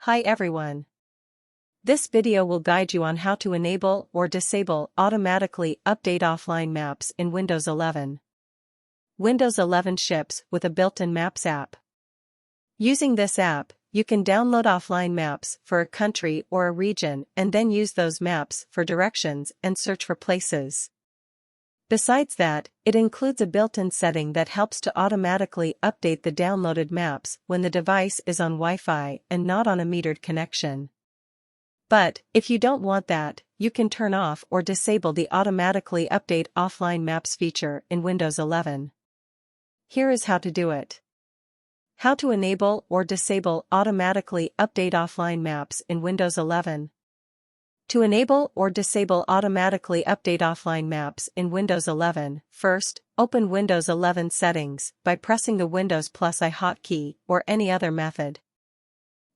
Hi everyone. This video will guide you on how to enable or disable automatically update offline maps in Windows 11. Windows 11 ships with a built-in Maps app. Using this app, you can download offline maps for a country or a region and then use those maps for directions and search for places. Besides that, it includes a built-in setting that helps to automatically update the downloaded maps when the device is on Wi-Fi and not on a metered connection. But, if you don't want that, you can turn off or disable the automatically update offline maps feature in Windows 11. Here is how to do it. How to enable or disable automatically update offline maps in Windows 11. To enable or disable automatically update offline maps in Windows 11, first, open Windows 11 Settings by pressing the Windows +I hotkey or any other method.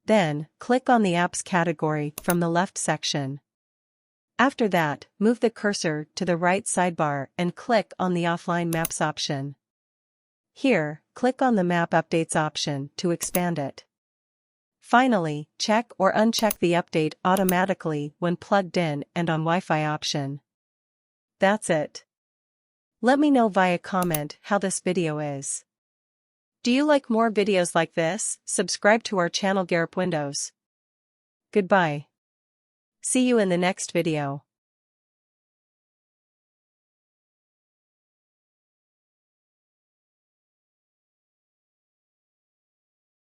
Then, click on the Apps category from the left section. After that, move the cursor to the right sidebar and click on the Offline Maps option. Here, click on the Map Updates option to expand it. Finally, check or uncheck the Update automatically when plugged in and on Wi-Fi option. That's it. Let me know via comment how this video is. Do you like more videos like this? Subscribe to our channel Garip Windows. Goodbye. See you in the next video.